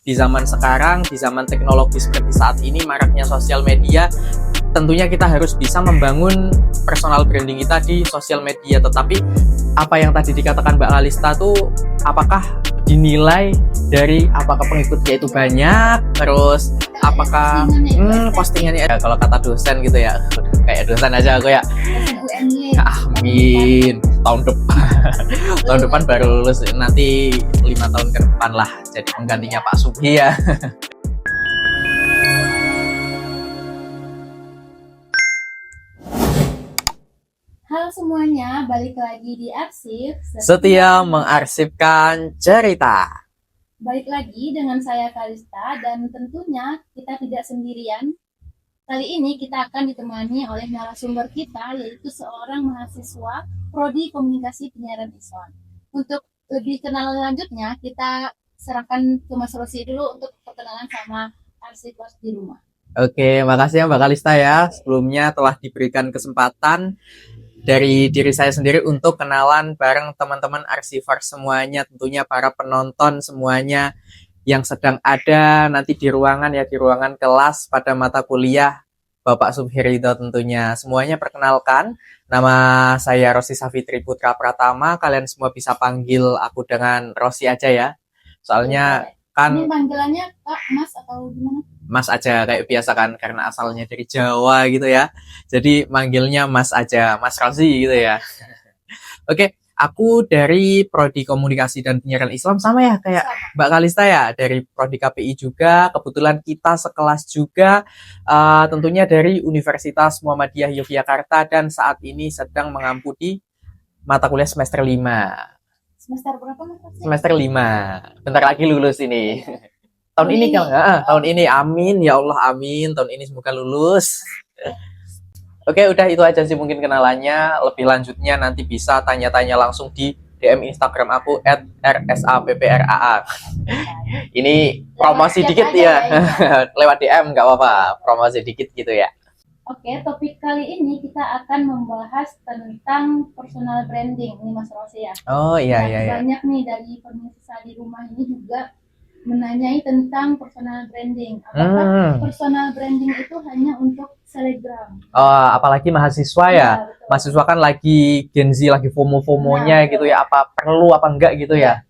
di zaman sekarang, di zaman teknologi seperti saat ini, maraknya sosial media, tentunya kita harus bisa membangun personal branding kita di sosial media. Tetapi apa yang tadi dikatakan Mbak Kalista tuh, apakah dinilai dari apakah pengikutnya itu banyak, terus apakah postingannya ya, kalau kata dosen gitu ya, kayak dosen aja aku ya, amin, tahun depan baru lulus, nanti 5 tahun ke depan lah jadi penggantinya Pak Subhi ya. Halo semuanya, balik lagi di Arsip Setia mengarsipkan cerita. Balik lagi dengan saya Kalista, dan tentunya kita tidak sendirian. Kali ini kita akan ditemani oleh narasumber kita, yaitu seorang mahasiswa Prodi Komunikasi Penyiaran Islam. Untuk lebih kenal lanjutnya, kita serahkan ke Mas Rosi dulu untuk perkenalan sama Arsipers di rumah. Oke, makasih ya Mbak Kalista ya. Sebelumnya telah diberikan kesempatan dari diri saya sendiri untuk kenalan bareng teman-teman Arsivers semuanya, tentunya para penonton semuanya yang sedang ada nanti di ruangan ya, di ruangan kelas pada mata kuliah Bapak Subhi Ridho tentunya. Semuanya perkenalkan, nama saya Rosi Safitri Putra Pratama, kalian semua bisa panggil aku dengan Rosi aja ya. Soalnya kan ini panggilannya Kak, Mas atau gimana? Mas aja kayak biasa kan, karena asalnya dari Jawa gitu ya, jadi manggilnya Mas aja, Mas Rosi gitu ya. Oke, aku dari Prodi Komunikasi dan Penyiaran Islam, sama ya kayak Mbak Kalista ya, dari Prodi KPI juga, kebetulan kita sekelas juga, tentunya dari Universitas Muhammadiyah Yogyakarta, dan saat ini sedang mengampu di mata kuliah semester 5. Semester berapa Mas? Semester 5, bentar lagi lulus ini. Tahun ini kan tahun ini, amin ya Allah, amin, tahun ini semoga lulus. Oke, udah itu aja sih mungkin kenalannya. Lebih lanjutnya nanti bisa tanya-tanya langsung di DM Instagram aku @rsapppraa. Ini promosi dikit ya. Lewat DM nggak apa-apa, promosi dikit gitu ya. Oke, topik kali ini kita akan membahas tentang personal branding nih Mas Rosi ya. Oh iya iya. Banyak nih dari pemirsa di rumah ini juga menanyai tentang personal branding. Apakah personal branding itu hanya untuk selebgram? Oh, apalagi mahasiswa ya. Mahasiswa kan lagi Gen Z, lagi FOMO-FOMO-nya gitu ya. Apa perlu apa enggak gitu ya.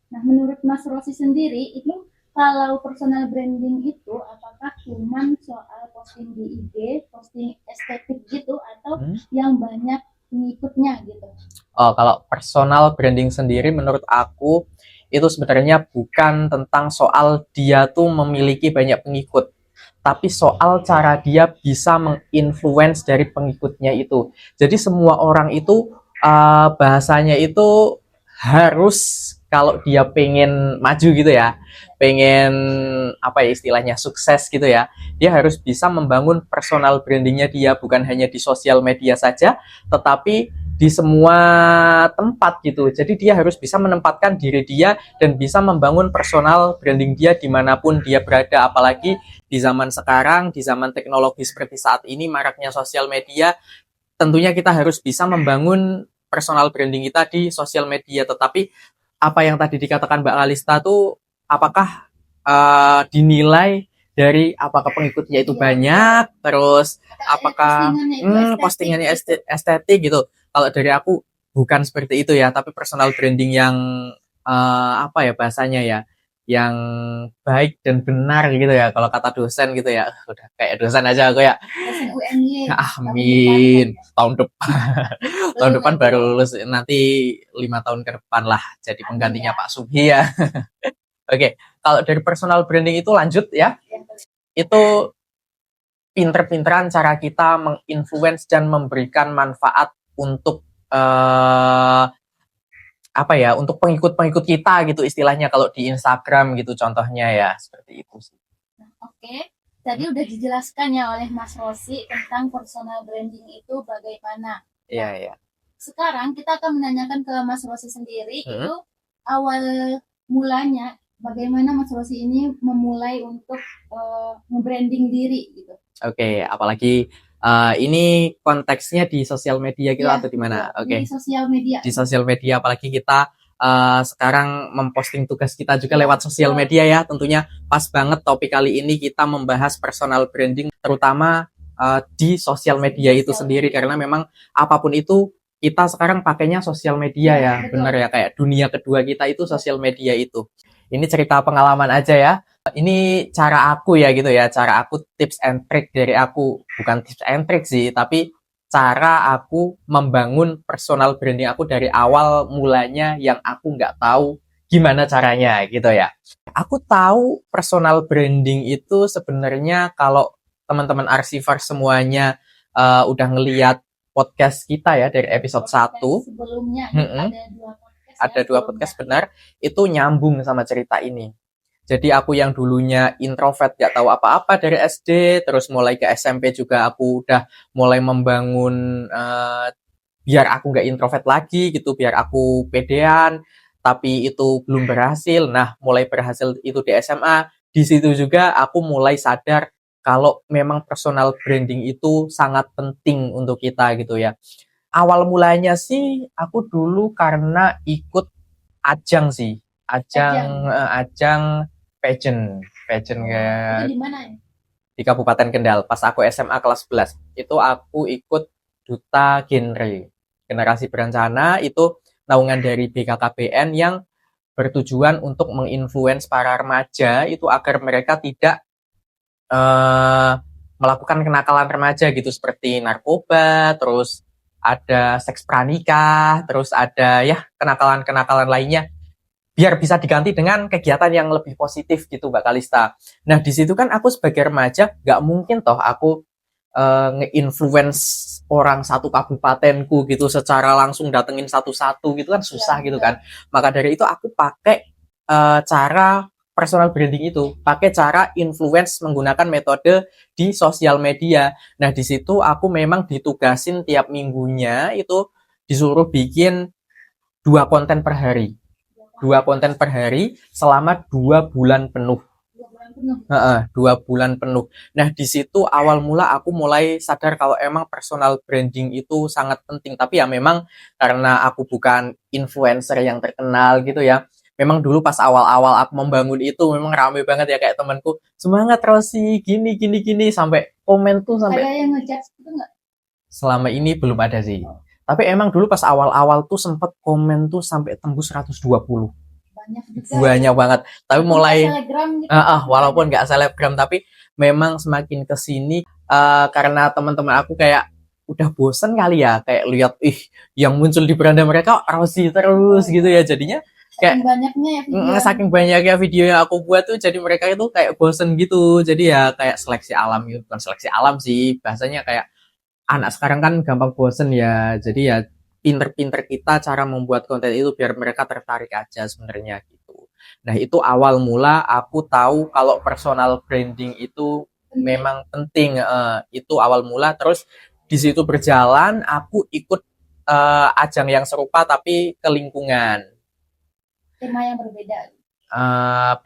Nah, menurut Mas Rosi sendiri itu kalau personal branding itu apakah cuman soal posting di IG, posting estetik gitu, atau yang banyak pengikutnya gitu? Oh, kalau personal branding sendiri menurut aku itu sebenarnya bukan tentang soal dia tuh memiliki banyak pengikut, tapi soal cara dia bisa menginfluence dari pengikutnya itu. Jadi semua orang itu bahasanya itu harus, kalau dia pengen maju gitu ya, pengen apa ya istilahnya, sukses gitu ya, dia harus bisa membangun personal brandingnya dia, bukan hanya di sosial media saja, tetapi di semua tempat gitu. Jadi dia harus bisa menempatkan diri dia dan bisa membangun personal branding dia dimanapun dia berada. Apalagi di zaman sekarang, di zaman teknologi seperti saat ini, maraknya sosial media, tentunya kita harus bisa membangun personal branding kita di sosial media. Tetapi apa yang tadi dikatakan Mbak Kalista tuh, apakah dinilai dari apakah pengikutnya itu banyak, terus apakah postingannya estetik gitu. Kalau dari aku bukan seperti itu ya, tapi personal branding yang apa ya bahasanya ya, yang baik dan benar gitu ya, kalau kata dosen gitu ya. Udah kayak dosen aja aku ya, amin, tahun depan baru lulus, nanti 5 tahun ke depan lah jadi penggantinya Pak Subhi ya. Oke, kalau dari personal branding itu lanjut ya, itu pinter-pinteran cara kita menginfluence dan memberikan manfaat untuk apa ya, untuk pengikut-pengikut kita gitu istilahnya, kalau di Instagram gitu contohnya ya, seperti itu sih. Oke, tadi udah dijelaskan ya oleh Mas Rosi tentang personal branding itu bagaimana. Iya, iya. Sekarang kita akan menanyakan ke Mas Rosi sendiri, itu awal mulanya bagaimana Mas Rosi ini memulai untuk nge-branding diri gitu. Oke, apalagi ini konteksnya di sosial media gitu ya, atau di mana? Oke. Di sosial media. Di sosial media, apalagi kita sekarang memposting tugas kita juga lewat sosial media ya. Tentunya pas banget topik kali ini kita membahas personal branding, terutama di sosial media itu sendiri, karena memang apapun itu kita sekarang pakainya sosial media ya, Betul. bener ya, kayak dunia kedua kita itu sosial media itu. Ini cerita pengalaman aja ya. Ini cara aku ya gitu ya, cara aku, tips and trick dari aku, bukan tips and trick sih, tapi cara aku membangun personal branding aku dari awal mulanya yang aku nggak tahu gimana caranya gitu ya. Aku tahu personal branding itu sebenarnya kalau teman-teman arsivar semuanya udah ngeliat podcast kita ya dari episode 1. Sebelumnya Ada dua podcast benar, itu nyambung sama cerita ini. Jadi aku yang dulunya introvert, gak tahu apa-apa dari SD, terus mulai ke SMP juga aku udah mulai membangun biar aku gak introvert lagi gitu, biar aku pedean, tapi itu belum berhasil. Nah, mulai berhasil itu di SMA. Di situ juga aku mulai sadar kalau memang personal branding itu sangat penting untuk kita gitu ya. Awal mulanya sih aku dulu karena ikut ajang sih, ajang pageant kayak Itu di mana ya? di Kabupaten Kendal. Pas aku SMA kelas 11 itu aku ikut duta generasi berencana, itu naungan dari BKKBN yang bertujuan untuk menginfluence para remaja itu agar mereka tidak melakukan kenakalan remaja gitu, seperti narkoba, terus ada seks pranikah, terus ada ya kenakalan-kenakalan lainnya, biar bisa diganti dengan kegiatan yang lebih positif gitu Mbak Kalista. Nah di situ kan aku sebagai remaja nggak mungkin toh aku nge-influence orang satu kabupatenku gitu secara langsung, datengin satu-satu gitu kan susah gitu kan. Maka dari itu aku pakai cara personal branding itu, pakai cara influence menggunakan metode di sosial media. Nah di situ aku memang ditugasin tiap minggunya itu disuruh bikin 2 konten per hari. 2 konten per hari selama 2 bulan penuh. 2 bulan penuh. Nah, di situ awal mula aku mulai sadar kalau emang personal branding itu sangat penting. Tapi ya memang karena aku bukan influencer yang terkenal gitu ya. Memang dulu pas awal-awal aku membangun itu memang rame banget ya, kayak temanku, semangat Rosi, gini gini gini, sampai komen tuh sampai. Ada yang ngejudge itu nggak? Selama ini belum ada sih. Tapi emang dulu pas awal-awal tuh sempet komen tuh sampai tembus 120. Banyak banget. Tapi mulai gitu. Walaupun nggak selebgram, tapi memang semakin kesini karena teman-teman aku kayak udah bosen kali ya, kayak lihat yang muncul di beranda mereka Rosi terus gitu ya, jadinya kayak saking banyaknya video yang aku buat tuh, jadi mereka itu kayak bosen gitu. Jadi ya kayak seleksi alam gitu, bukan seleksi alam sih bahasanya, kayak anak sekarang kan gampang bosen ya, jadi ya pinter-pinter kita cara membuat konten itu biar mereka tertarik aja sebenarnya gitu. Nah itu awal mula aku tahu kalau personal branding itu memang penting. Itu awal mula, terus di situ berjalan aku ikut ajang yang serupa tapi ke lingkungan. Tema yang berbeda.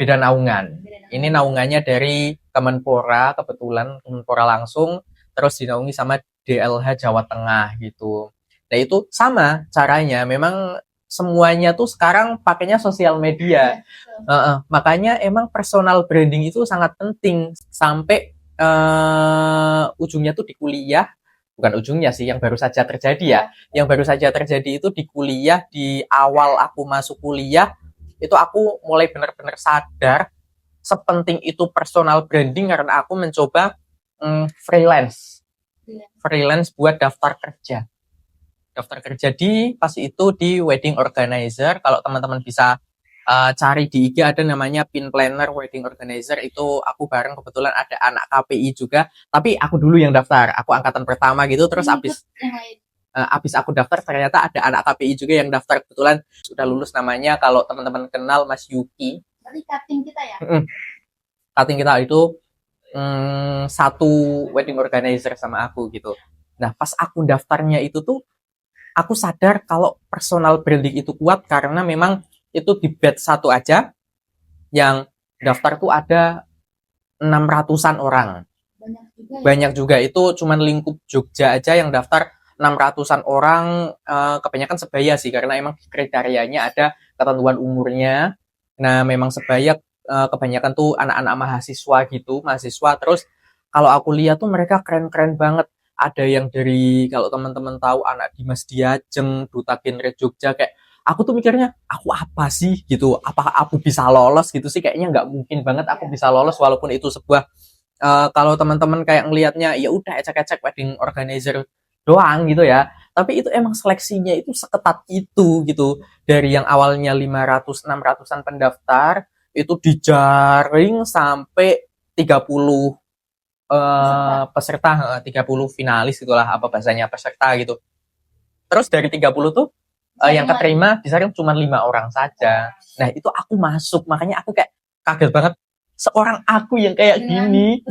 Beda naungan. Ini naungannya dari Kemenpora, kebetulan Kemenpora langsung, terus dinaungi sama DLH Jawa Tengah gitu. Nah itu sama caranya, memang semuanya tuh sekarang pakainya sosial media. Makanya emang personal branding itu sangat penting. Sampai ujungnya tuh di kuliah, bukan ujungnya sih, yang baru saja terjadi ya. Yang baru saja terjadi itu di kuliah, di awal aku masuk kuliah, itu aku mulai benar-benar sadar sepenting itu personal branding karena aku mencoba freelance buat daftar kerja di pas itu di wedding organizer. Kalau teman-teman bisa cari di IG, ada namanya Pin Planner Wedding Organizer. Itu aku bareng, kebetulan ada anak KPI juga, tapi aku dulu yang daftar, aku angkatan pertama gitu. Terus abis aku daftar ternyata ada anak KPI juga yang daftar, kebetulan sudah lulus namanya, kalau teman-teman kenal Mas Yuki. Berarti cutting kita ya? Cutting kita itu satu wedding organizer sama aku gitu. Nah pas aku daftarnya itu tuh aku sadar kalau personal branding itu kuat karena memang itu di batch satu aja yang daftar tuh ada 600-an orang. Banyak juga, itu cuman lingkup Jogja aja yang daftar 600-an orang. Kebanyakan sebaya sih, karena emang kriterianya ada ketentuan umurnya. Nah, memang kebanyakan tuh anak-anak mahasiswa gitu, mahasiswa. Terus kalau aku lihat tuh mereka keren-keren banget. Ada yang dari, kalau teman-teman tahu, anak Dimas Diajeng, Duta Genre Jogja, kayak aku tuh mikirnya, aku apa sih gitu? Apa aku bisa lolos gitu sih? Kayaknya nggak mungkin banget aku bisa lolos, walaupun itu sebuah kalau teman-teman kayak ngelihatnya ya udah ecek-ecek wedding organizer doang gitu ya. Tapi itu emang seleksinya itu seketat itu gitu. Dari yang awalnya 500 600-an pendaftar itu dijaring sampai 30 peserta, 30 finalis gitulah, apa bahasanya, peserta gitu. Terus dari 30 tuh yang keterima disaring cuma 5 orang saja. Nah, itu aku masuk, makanya aku kayak kaget banget, seorang aku yang kayak gini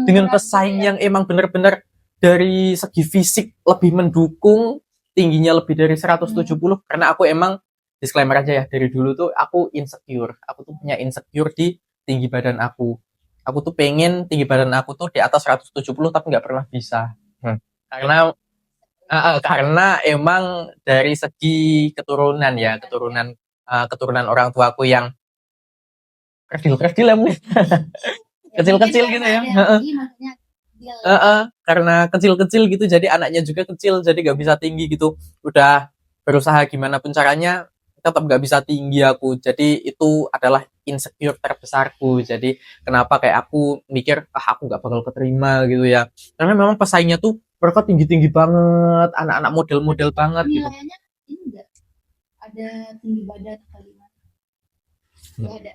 dengan pesaing yang emang bener-bener dari segi fisik lebih mendukung, tingginya lebih dari 170, karena aku emang disclaimer aja ya, dari dulu tuh aku insecure. Aku tuh punya insecure di tinggi badan aku. Aku tuh pengen tinggi badan aku tuh di atas 170 tapi nggak pernah bisa. Karena karena emang dari segi keturunan ya, keturunan orang tuaku yang kerdil-kerdil kecil-kecil gitu ya. Karena kecil-kecil gitu, jadi anaknya juga kecil, jadi nggak bisa tinggi gitu. Udah berusaha gimana pun caranya, tetap nggak bisa tinggi aku. Jadi itu adalah insecure terbesarku. Jadi kenapa kayak aku mikir, aku nggak bakal keterima gitu ya. Karena memang pesaingnya tuh mereka tinggi-tinggi banget, anak-anak model-model banget gitu. Nilainya ini enggak ada tinggi badan kali nggak ada.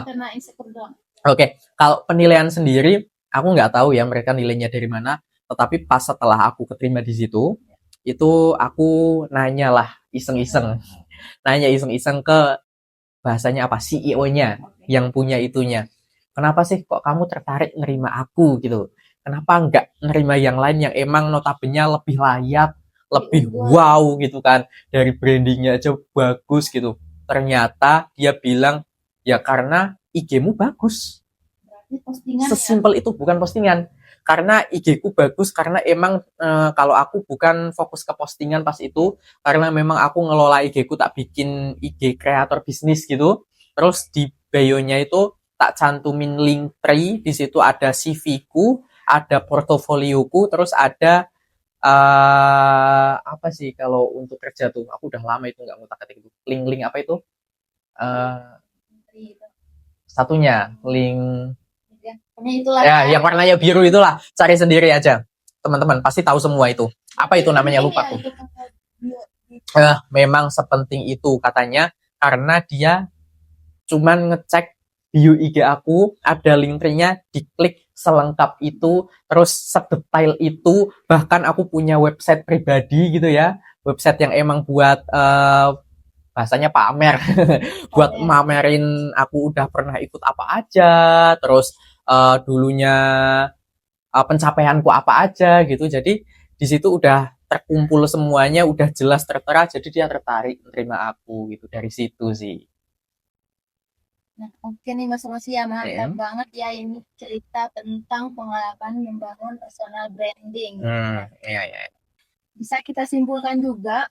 Karena insecure doang. Oke, kalau penilaian sendiri, aku nggak tahu ya mereka nilainya dari mana. Tetapi pas setelah aku keterima di situ, itu aku nanya lah iseng-iseng, ke bahasanya apa, CEO-nya yang punya itunya. Kenapa sih kok kamu tertarik nerima aku gitu? Kenapa nggak nerima yang lain yang emang notabene lebih layak, lebih wow gitu kan, dari brandingnya aja bagus gitu. Ternyata dia bilang, ya karena IG-mu bagus. Sesimpel itu, bukan postingan. Karena IG-ku bagus, karena emang kalau aku bukan fokus ke postingan pas itu, karena memang aku ngelola IG-ku, tak bikin IG kreator bisnis gitu. Terus di bio-nya itu tak cantumin link tree, di situ ada CV-ku, ada portofolioku, terus ada apa sih kalau untuk kerja tuh, aku udah lama itu nggak ngutak-atik itu. Link apa itu? Satunya link ya, yang warnanya biru itulah, cari sendiri aja teman-teman, pasti tahu semua itu. Apa itu namanya, lupa tuh. Memang sepenting itu katanya, karena dia cuman ngecek bio IG aku, ada link tree-nya, diklik selengkap itu, terus sedetail itu. Bahkan aku punya website pribadi gitu ya, website yang emang buat bahasanya pamer buat mamerin aku udah pernah ikut apa aja, terus dulunya pencapaianku apa aja gitu. Jadi di situ udah terkumpul semuanya, udah jelas tertera, jadi dia tertarik menerima aku gitu dari situ sih. Nah, oke nih Mas Rosi, ya mantap banget ya ini cerita tentang pengalaman membangun personal branding. Iya. Bisa kita simpulkan juga,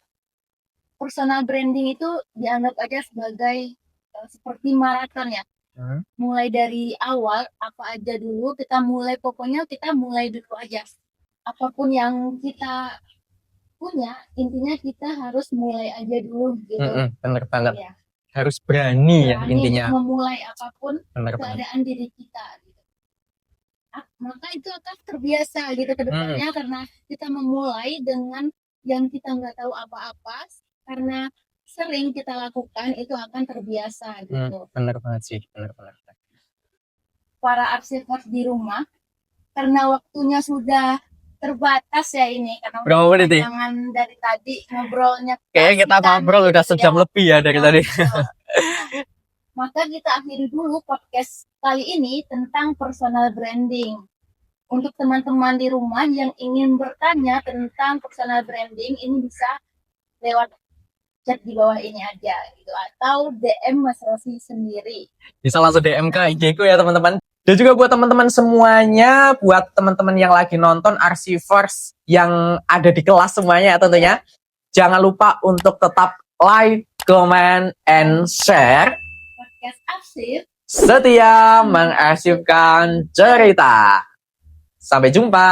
personal branding itu dianggap aja sebagai seperti maraton ya. Mulai dari awal apa aja dulu kita mulai, pokoknya kita mulai dulu aja. Apapun yang kita punya, intinya kita harus mulai aja dulu gitu. Bener banget. Ya. Harus berani ya intinya. Memulai apapun keadaan diri kita. Gitu. Maka itu akan terbiasa gitu ke depannya, karena kita memulai dengan yang kita nggak tahu apa-apa, karena sering kita lakukan itu akan terbiasa gitu. Bener banget sih, bener. Para arsitek di rumah, karena waktunya sudah terbatas ya ini, karena berapa menit nih? Jangan dari tadi ngobrolnya. Kayaknya kita ngobrol udah sejam lebih ya dari tadi. Maka kita akhiri dulu podcast kali ini tentang personal branding. Untuk teman-teman di rumah yang ingin bertanya tentang personal branding, ini bisa lewat chat di bawah ini aja gitu, atau DM Mas Rosi sendiri. Bisa langsung DM ke IG-ku ya teman-teman. Dan juga buat teman-teman semuanya, buat teman-teman yang lagi nonton, Arsivers yang ada di kelas semuanya tentunya, jangan lupa untuk tetap like, comment, and share. Podcast Arsip. Setia mengarsipkan cerita. Sampai jumpa.